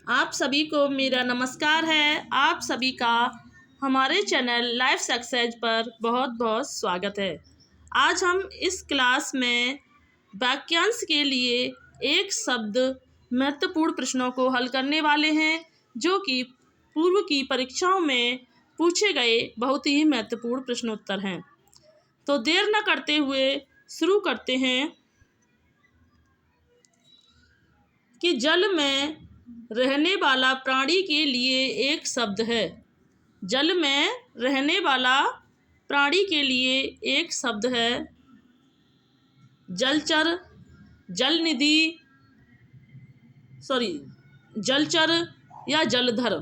आप सभी को मेरा नमस्कार है। आप सभी का हमारे चैनल लाइफ सक्सेस पर बहुत बहुत स्वागत है। आज हम इस क्लास में वाक्यांश के लिए एक शब्द महत्वपूर्ण प्रश्नों को हल करने वाले हैं, जो कि पूर्व की परीक्षाओं में पूछे गए बहुत ही महत्वपूर्ण प्रश्नोत्तर हैं। तो देर न करते हुए शुरू करते हैं कि जल में रहने वाला प्राणी के लिए एक शब्द है। जल में रहने वाला प्राणी के लिए एक शब्द है जलचर, जलनिधि, जलचर या जलधर।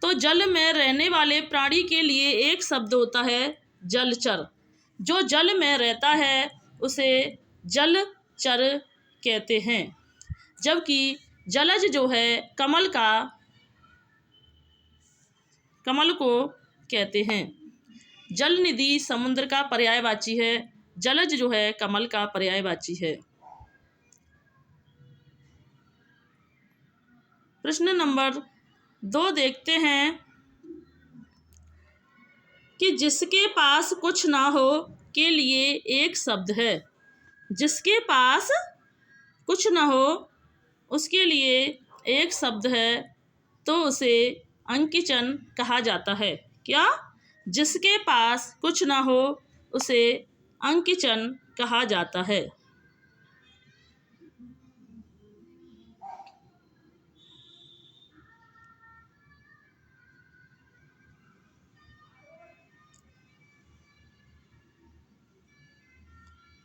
तो जल में रहने वाले प्राणी के लिए एक शब्द होता है जलचर। जो जल में रहता है उसे जलचर कहते हैं, जबकि जलज जो है कमल को कहते हैं। जलनिधि समुद्र का पर्यायवाची है, जलज जो है कमल का पर्यायवाची है। प्रश्न नंबर 2 देखते हैं कि जिसके पास कुछ ना हो के लिए एक शब्द है। जिसके पास कुछ ना हो उसके लिए एक शब्द है, तो उसे अंकिचन कहा जाता है। क्या? जिसके पास कुछ ना हो उसे अंकिचन कहा जाता है।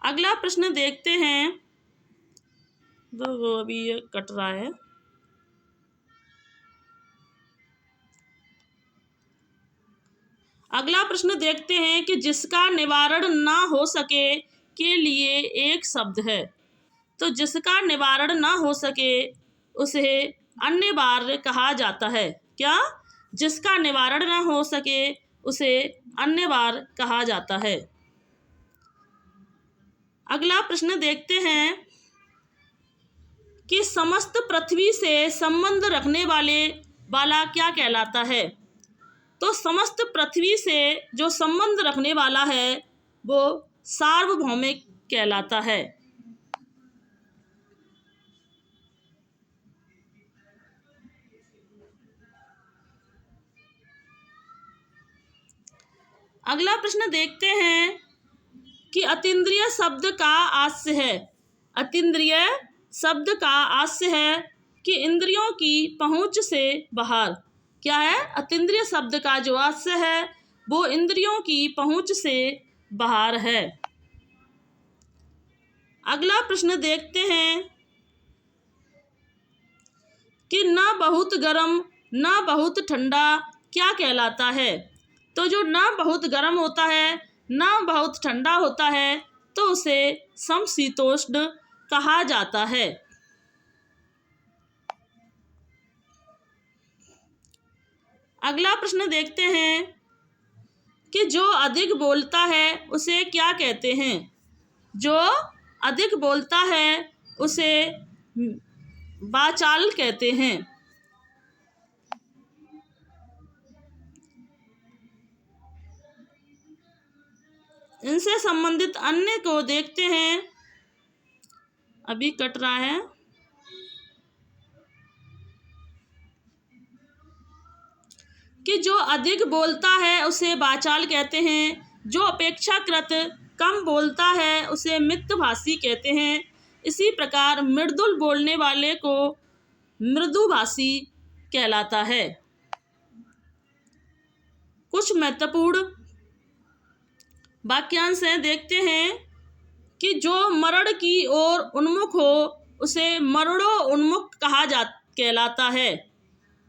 अगला प्रश्न देखते हैं। वो अभी ये कट रहा है। अगला प्रश्न देखते हैं कि जिसका निवारण ना हो सके के लिए एक शब्द है। तो जिसका निवारण ना हो सके उसे अन्यवार्य कहा जाता है। क्या? जिसका निवारण ना हो सके उसे अन्यवार्य कहा जाता है। अगला प्रश्न देखते हैं कि समस्त पृथ्वी से संबंध रखने वाला क्या कहलाता है। तो समस्त पृथ्वी से जो संबंध रखने वाला है वो सार्वभौमिक कहलाता है। अगला प्रश्न देखते हैं कि अतीन्द्रिय शब्द का आस्य है। अतीन्द्रिय शब्द का आस्य है कि इंद्रियों की पहुंच से बाहर। क्या है? अतीन्द्रिय शब्द का जो आस्य है वो इंद्रियों की पहुंच से बाहर है। अगला प्रश्न देखते हैं कि ना बहुत गर्म ना बहुत ठंडा क्या कहलाता है। तो जो ना बहुत गर्म होता है ना बहुत ठंडा होता है तो उसे समशीतोष्ण कहा जाता है। अगला प्रश्न देखते हैं कि जो अधिक बोलता है उसे क्या कहते हैं। जो अधिक बोलता है उसे वाचाल कहते हैं। इनसे संबंधित अन्य को देखते हैं। अभी कट रहा है। कि जो अधिक बोलता है उसे वाचाल कहते हैं। जो अपेक्षाकृत कम बोलता है उसे मितभाषी कहते हैं। इसी प्रकार मृदुल बोलने वाले को मृदुभाषी कहलाता है। कुछ महत्वपूर्ण वाक्यांश हैं, देखते हैं कि जो मरण की ओर उन्मुख हो उसे मरणो उन्मुख कहलाता है।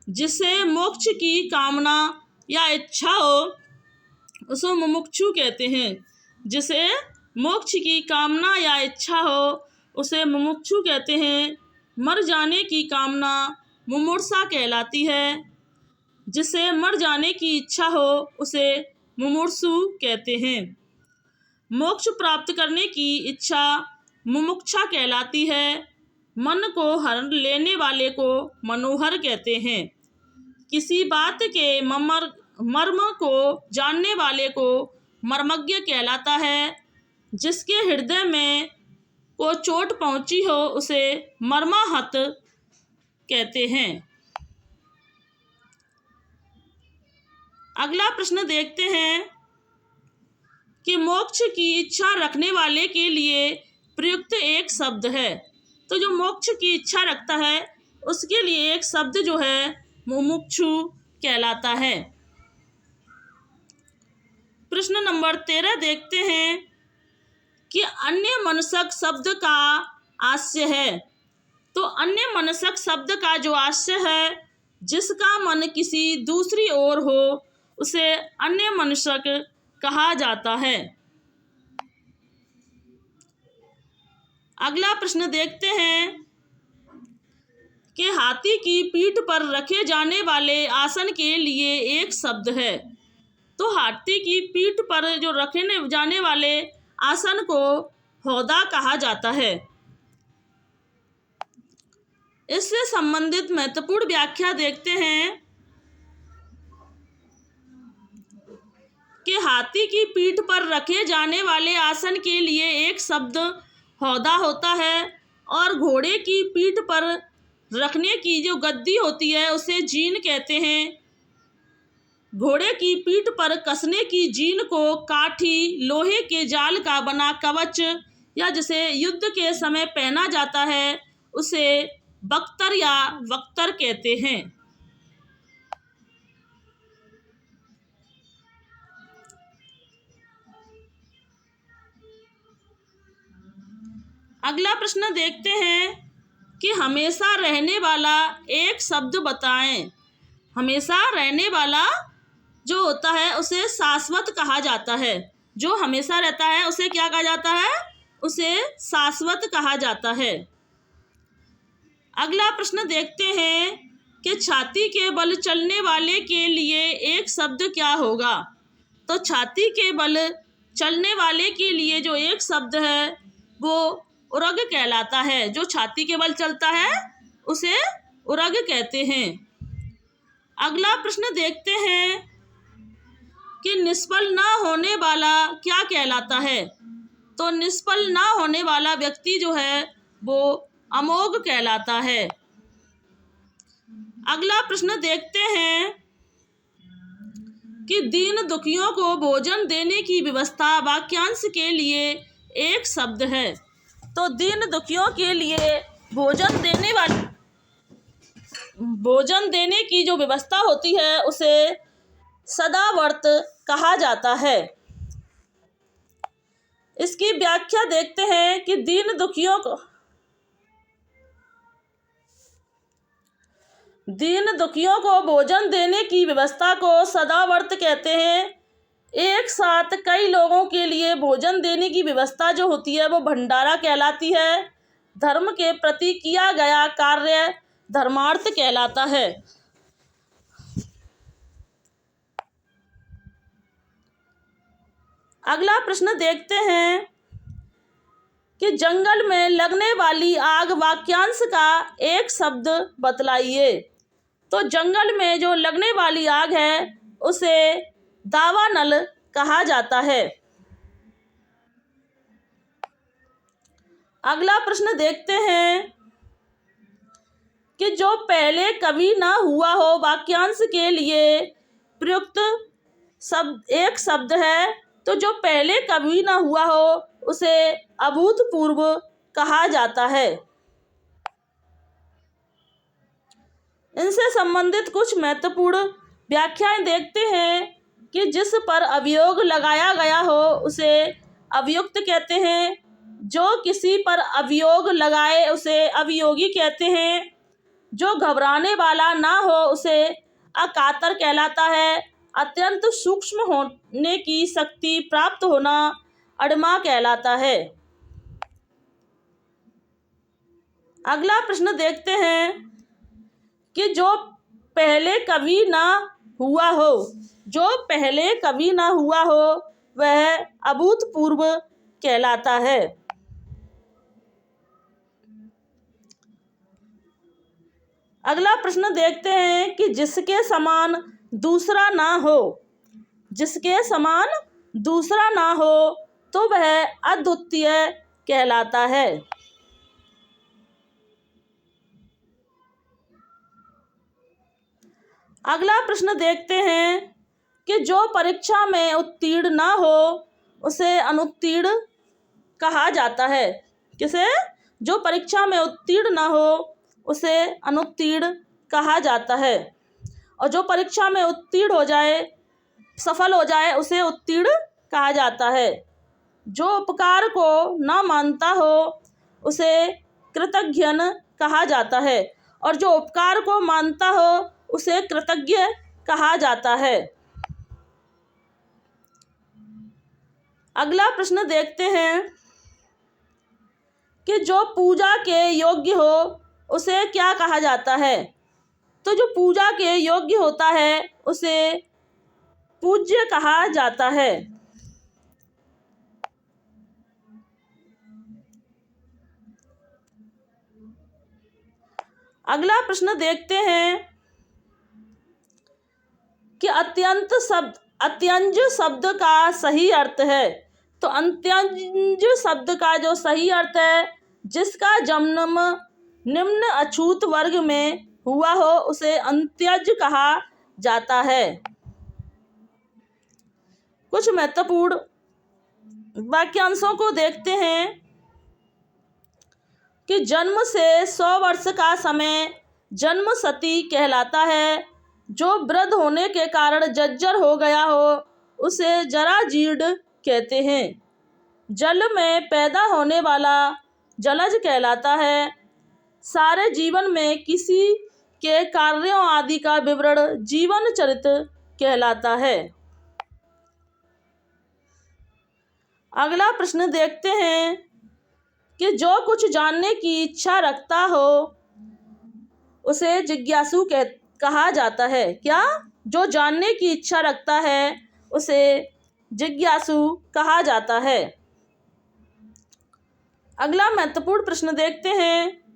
जिसे मोक्ष की कामना या इच्छा हो उसे मुमुक्षु कहते हैं। जिसे मोक्ष की कामना या इच्छा हो उसे मुमुक्षु कहते हैं। मर जाने की कामना मुमूर्षा कहलाती है। जिसे मर जाने की इच्छा हो उसे मुमूर्षु कहते हैं। मोक्ष प्राप्त करने की इच्छा मुमुक्षा कहलाती है। मन को हर लेने वाले को मनोहर कहते हैं। किसी बात के मर्म को जानने वाले को मर्मज्ञ कहलाता है। जिसके हृदय में को चोट पहुंची हो उसे मर्माहत कहते हैं। अगला प्रश्न देखते हैं कि मोक्ष की इच्छा रखने वाले के लिए प्रयुक्त एक शब्द है। तो जो मोक्ष की इच्छा रखता है उसके लिए एक शब्द जो है मुमुक्षु कहलाता है। प्रश्न नंबर 13 देखते हैं कि अन्य मनसक शब्द का आशय है। तो अन्य मनसक शब्द का जो आशय है, जिसका मन किसी दूसरी ओर हो उसे अन्य मनसक कहा जाता है। अगला प्रश्न देखते हैं कि हाथी की पीठ पर रखे जाने वाले आसन के लिए एक शब्द है। तो हाथी की पीठ पर जो रखे जाने वाले आसन को हौदा कहा जाता है। इससे संबंधित महत्वपूर्ण व्याख्या देखते हैं कि हाथी की पीठ पर रखे जाने वाले आसन के लिए एक शब्द हौदा होता है और घोड़े की पीठ पर रखने की जो गद्दी होती है उसे जीन कहते हैं। घोड़े की पीठ पर कसने की जीन को काठी, लोहे के जाल का बना कवच या जिसे युद्ध के समय पहना जाता है उसे बख्तर या वख्तर कहते हैं। अगला प्रश्न देखते हैं कि हमेशा रहने वाला एक शब्द बताएं। हमेशा रहने वाला जो होता है उसे शाश्वत कहा जाता है। जो हमेशा रहता है उसे क्या कहा जाता है? उसे शाश्वत कहा जाता है। अगला प्रश्न देखते हैं कि छाती के बल चलने वाले के लिए एक शब्द क्या होगा। तो छाती के बल चलने वाले के लिए जो एक शब्द है वो उरग कहलाता है। जो छाती के बल चलता है उसे उरग कहते हैं। अगला प्रश्न देखते हैं कि निष्फल ना होने वाला क्या कहलाता है। तो निष्फल ना होने वाला व्यक्ति जो है वो अमोघ कहलाता है। अगला प्रश्न देखते हैं कि दीन दुखियों को भोजन देने की व्यवस्था वाक्यांश के लिए एक शब्द है। तो दीन दुखियों के लिए भोजन देने की जो व्यवस्था होती है उसे सदावर्त कहा जाता है। इसकी व्याख्या देखते हैं कि दीन दुखियों को भोजन देने की व्यवस्था को सदावर्त कहते हैं। एक साथ कई लोगों के लिए भोजन देने की व्यवस्था जो होती है वो भंडारा कहलाती है। धर्म के प्रति किया गया कार्य धर्मार्थ कहलाता है। अगला प्रश्न देखते हैं कि जंगल में लगने वाली आग वाक्यांश का एक शब्द बतलाइए। तो जंगल में जो लगने वाली आग है उसे दावानल कहा जाता है। अगला प्रश्न देखते हैं कि जो पहले कभी ना हुआ हो वाक्यांश के लिए प्रयुक्त एक शब्द है। तो जो पहले कभी ना हुआ हो उसे अभूतपूर्व कहा जाता है। इनसे संबंधित कुछ महत्वपूर्ण व्याख्याएं देखते हैं कि जिस पर अभियोग लगाया गया हो उसे अभियुक्त कहते हैं। जो किसी पर अभियोग लगाए उसे अभियोगी कहते हैं। जो घबराने वाला ना हो उसे अकातर कहलाता है। अत्यंत सूक्ष्म होने की शक्ति प्राप्त होना अडमा कहलाता है। अगला प्रश्न देखते हैं कि जो पहले कभी ना हुआ हो, जो पहले कभी ना हुआ हो वह अभूतपूर्व कहलाता है। अगला प्रश्न देखते हैं कि जिसके समान दूसरा ना हो, जिसके समान दूसरा ना हो तो वह अद्वितीय कहलाता है। अगला प्रश्न देखते हैं कि जो परीक्षा में उत्तीर्ण ना हो उसे अनुत्तीर्ण कहा जाता है। किसे? जो परीक्षा में उत्तीर्ण ना हो उसे अनुत्तीर्ण कहा जाता है, और जो परीक्षा में उत्तीर्ण हो जाए, सफल हो जाए, उसे उत्तीर्ण कहा जाता है। जो उपकार को न मानता हो उसे कृतज्ञ कहा जाता है, और जो उपकार को मानता हो उसे कृतज्ञ कहा जाता है। अगला प्रश्न देखते हैं कि जो पूजा के योग्य हो उसे क्या कहा जाता है। तो जो पूजा के योग्य होता है उसे पूज्य कहा जाता है। अगला प्रश्न देखते हैं कि अत्यंज शब्द का सही अर्थ है। तो अत्यंज शब्द का जो सही अर्थ है, जिसका जन्म निम्न अछूत वर्ग में हुआ हो उसे अंत्यज कहा जाता है। कुछ महत्वपूर्ण वाक्यांशों को देखते हैं कि जन्म से 100 वर्ष का समय जन्म सती कहलाता है। जो वृद्ध होने के कारण जर्जर हो गया हो उसे जराजीर्ण कहते हैं। जल में पैदा होने वाला जलज कहलाता है। सारे जीवन में किसी के कार्यों आदि का विवरण जीवन चरित्र कहलाता है। अगला प्रश्न देखते हैं कि जो कुछ जानने की इच्छा रखता हो उसे जिज्ञासु कहा जाता है। क्या? जो जानने की इच्छा रखता है उसे जिज्ञासु कहा जाता है। अगला महत्वपूर्ण प्रश्न देखते हैं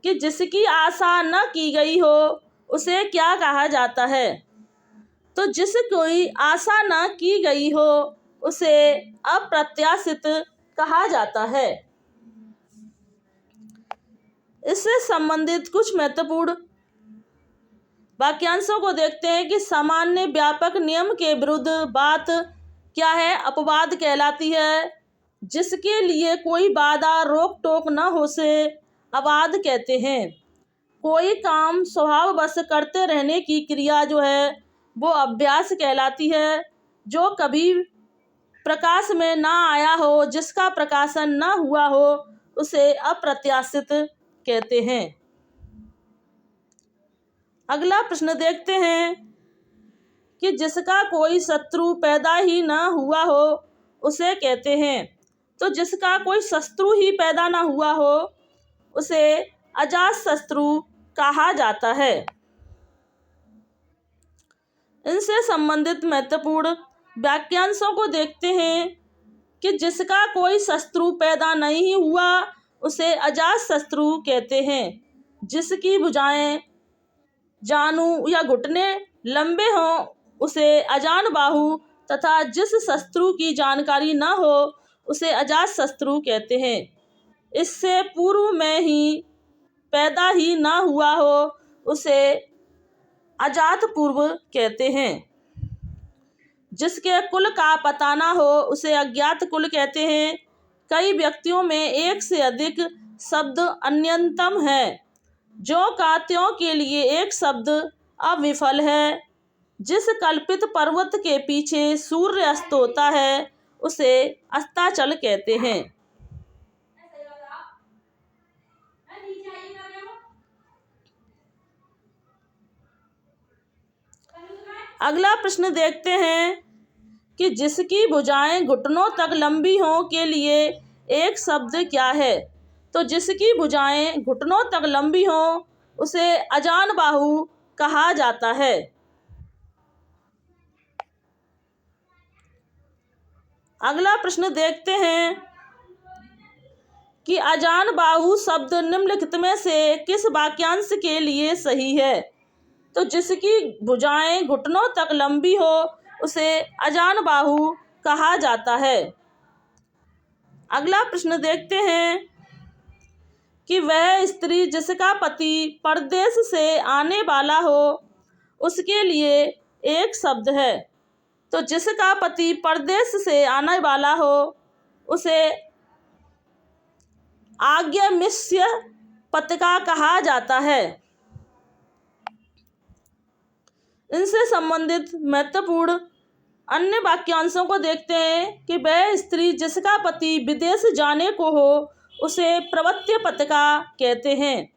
कि जिसकी आशा न की गई हो उसे क्या कहा जाता है। तो जिस कोई आशा न की गई हो उसे अप्रत्याशित कहा जाता है। इससे संबंधित कुछ महत्वपूर्ण वाक्यांशों को देखते हैं कि सामान्य व्यापक नियम के विरुद्ध बात क्या है? अपवाद कहलाती है। जिसके लिए कोई बाधा रोक टोक न हो से अवाद कहते हैं। कोई काम स्वभाववश करते रहने की क्रिया जो है वो अभ्यास कहलाती है। जो कभी प्रकाश में ना आया हो, जिसका प्रकाशन ना हुआ हो उसे अप्रत्याशित कहते हैं। अगला प्रश्न देखते हैं कि जिसका कोई शत्रु पैदा ही ना हुआ हो उसे कहते हैं। तो जिसका कोई शत्रु ही पैदा ना हुआ हो उसे अजात शत्रु कहा जाता है। इनसे संबंधित महत्वपूर्ण वाक्यांशों को देखते हैं कि जिसका कोई शत्रु पैदा नहीं हुआ उसे अजात शत्रु कहते हैं। जिसकी भुजाएं, जानू या घुटने लंबे हों उसे अजान बाहु तथा जिस शत्रु की जानकारी न हो उसे अजात शत्रु कहते हैं। इससे पूर्व में ही पैदा ही ना हुआ हो उसे अजात पूर्व कहते हैं। जिसके कुल का पता ना हो उसे अज्ञात कुल कहते हैं। कई व्यक्तियों में एक से अधिक शब्द अन्यतम है। जो का त्यों के लिए एक शब्द अविफल है। जिस कल्पित पर्वत के पीछे सूर्य अस्त होता है उसे अस्ताचल कहते हैं। अगला प्रश्न देखते हैं कि जिसकी भुजाएं घुटनों तक लंबी हों के लिए एक शब्द क्या है। तो जिसकी भुजाएं घुटनों तक लंबी हों उसे अजान बाहु कहा जाता है। अगला प्रश्न देखते हैं कि अजान बाहु शब्द निम्नलिखित में से किस वाक्यांश के लिए सही है? तो जिसकी भुजाएं घुटनों तक लंबी हो उसे अजान बाहु कहा जाता है। अगला प्रश्न देखते हैं कि वह स्त्री जिसका पति परदेश से आने वाला हो उसके लिए एक शब्द है। तो जिसका पति परदेश से आने वाला हो उसे आज्ञामिष्य पत्रिका कहा जाता है। इनसे संबंधित महत्वपूर्ण अन्य वाक्यांशों को देखते हैं कि वह स्त्री जिसका पति विदेश जाने को हो उसे प्रवृत्ति पत्रिका कहते हैं।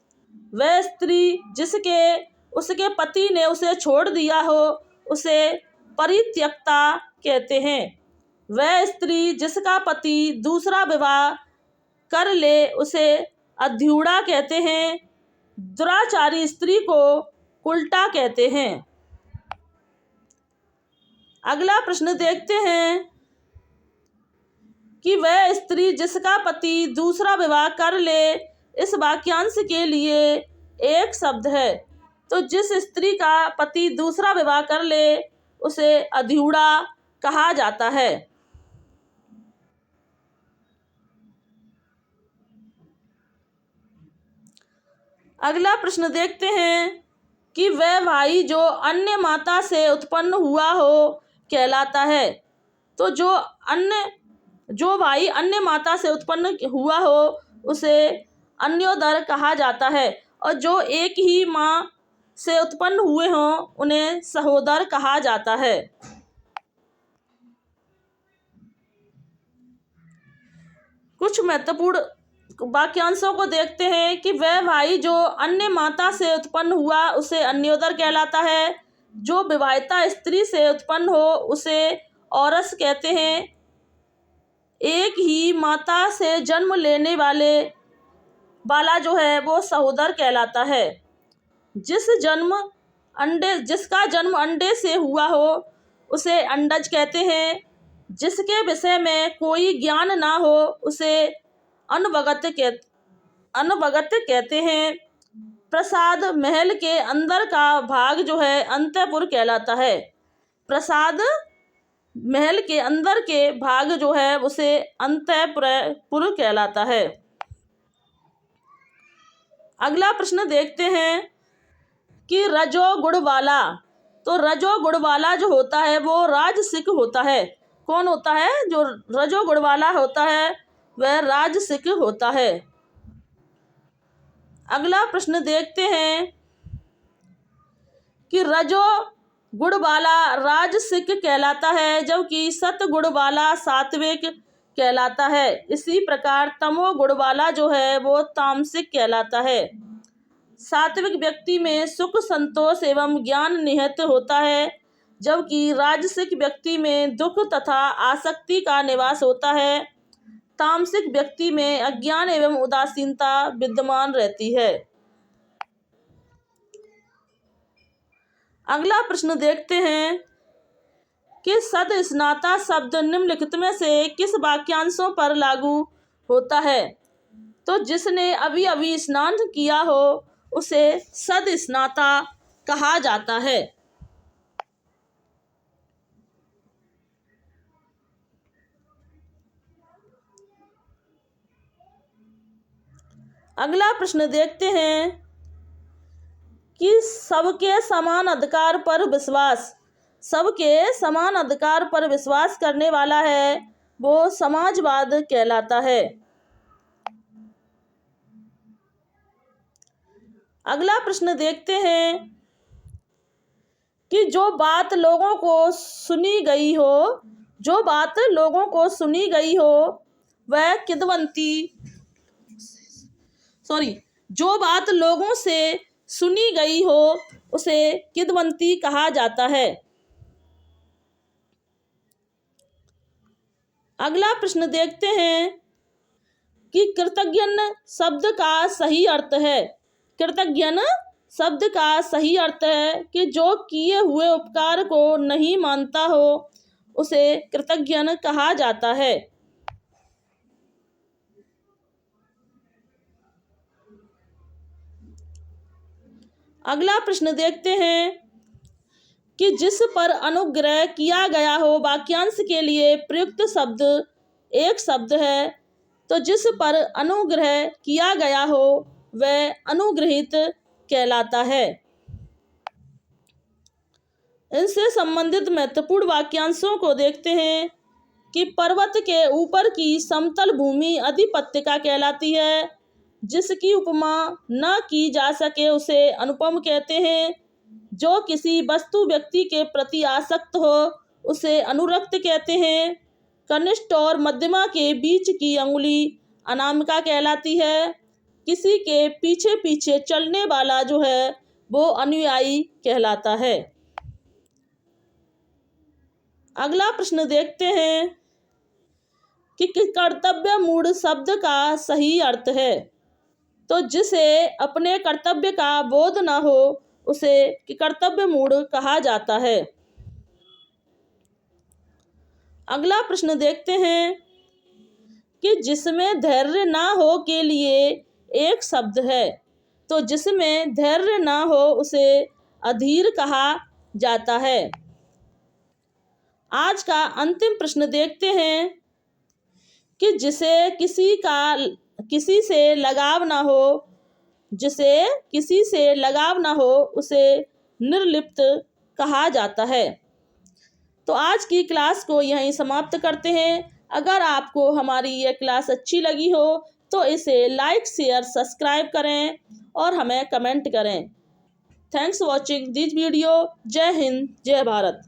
वह स्त्री जिसके उसके पति ने उसे छोड़ दिया हो उसे परित्यक्ता कहते हैं। वह स्त्री जिसका पति दूसरा विवाह कर ले उसे अध्यूढ़ा कहते हैं। दुराचारी स्त्री को उल्टा कहते हैं। अगला प्रश्न देखते हैं कि वह स्त्री जिसका पति दूसरा विवाह कर ले इस वाक्यांश के लिए एक शब्द है। तो जिस स्त्री का पति दूसरा विवाह कर ले उसे अध्यूढ़ा कहा जाता है। अगला प्रश्न देखते हैं कि वह भाई जो अन्य माता से उत्पन्न हुआ हो कहलाता है। तो जो भाई अन्य माता से उत्पन्न हुआ हो उसे अन्योदर कहा जाता है और जो एक ही माँ से उत्पन्न हुए हों उन्हें सहोदर कहा जाता है। कुछ महत्वपूर्ण वाक्यांशों को देखते हैं कि वह भाई जो अन्य माता से उत्पन्न हुआ उसे अन्योदर कहलाता है। जो विवाहिता स्त्री से उत्पन्न हो उसे औरस कहते हैं। एक ही माता से जन्म लेने वाला जो है वो सहोदर कहलाता है। जिसका जन्म अंडे से हुआ हो उसे अंडज कहते हैं। जिसके विषय में कोई ज्ञान ना हो उसे अनवगत कहते हैं। प्रसाद महल के अंदर का भाग जो है अंतःपुर कहलाता है। प्रसाद महल के अंदर के भाग जो है उसे अंतःपुर कहलाता है। अगला प्रश्न देखते हैं कि रजोगुण वाला। तो रजोगुण वाला जो होता है वो राजसिक होता है। कौन होता है? जो रजोगुण वाला होता है वह राजसिक होता है। अगला प्रश्न देखते हैं कि रजोगुण वाला राजसिक कहलाता है जबकि सतगुण वाला सात्विक कहलाता है। इसी प्रकार तमोगुण वाला जो है वो तामसिक कहलाता है। सात्विक व्यक्ति में सुख संतोष एवं ज्ञान निहित होता है जबकि राजसिक व्यक्ति में दुख तथा आसक्ति का निवास होता है। तामसिक व्यक्ति में अज्ञान एवं उदासीनता विद्यमान रहती है। अगला प्रश्न देखते हैं कि सद स्नाता शब्द निम्नलिखित में से किस वाक्यांशों पर लागू होता है? तो जिसने अभी अभी स्नान किया हो उसे सद स्नाता कहा जाता है। अगला प्रश्न देखते हैं कि सबके समान अधिकार पर विश्वास करने वाला है वो समाजवाद कहलाता है। अगला प्रश्न देखते हैं कि जो बात लोगों को सुनी गई हो वह जो बात लोगों से सुनी गई हो उसे किद्वंती कहा जाता है। अगला प्रश्न देखते हैं कि कृतज्ञन शब्द का सही अर्थ है। कृतज्ञन शब्द का सही अर्थ है कि जो किए हुए उपकार को नहीं मानता हो उसे कृतज्ञन कहा जाता है। अगला प्रश्न देखते हैं कि जिस पर अनुग्रह किया गया हो वाक्यांश के लिए प्रयुक्त शब्द एक शब्द है, तो जिस पर अनुग्रह किया गया हो वह अनुग्रहित कहलाता है। इनसे संबंधित महत्वपूर्ण वाक्यांशों को देखते हैं कि पर्वत के ऊपर की समतल भूमि अधिपत्यका कहलाती है। जिसकी उपमा न की जा सके उसे अनुपम कहते हैं। जो किसी वस्तु व्यक्ति के प्रति आसक्त हो उसे अनुरक्त कहते हैं। कनिष्ठ और मध्यमा के बीच की अंगुली अनामिका कहलाती है। किसी के पीछे पीछे चलने वाला जो है वो अनुयायी कहलाता है। अगला प्रश्न देखते हैं कि कर्तव्य मूढ़ शब्द का सही अर्थ है, तो जिसे अपने कर्तव्य का बोध न हो उसे कर्तव्य मूढ़ कहा जाता है। अगला प्रश्न देखते हैं कि जिसमें धैर्य ना हो के लिए एक शब्द है, तो जिसमें धैर्य ना हो उसे अधीर कहा जाता है। आज का अंतिम प्रश्न देखते हैं कि जिसे किसी से लगाव ना हो, जिसे किसी से लगाव ना हो उसे निर्लिप्त कहा जाता है। तो आज की क्लास को यहीं समाप्त करते हैं। अगर आपको हमारी यह क्लास अच्छी लगी हो तो इसे लाइक, शेयर, सब्सक्राइब करें और हमें कमेंट करें। Thanks watching this video. जय हिंद, जय भारत।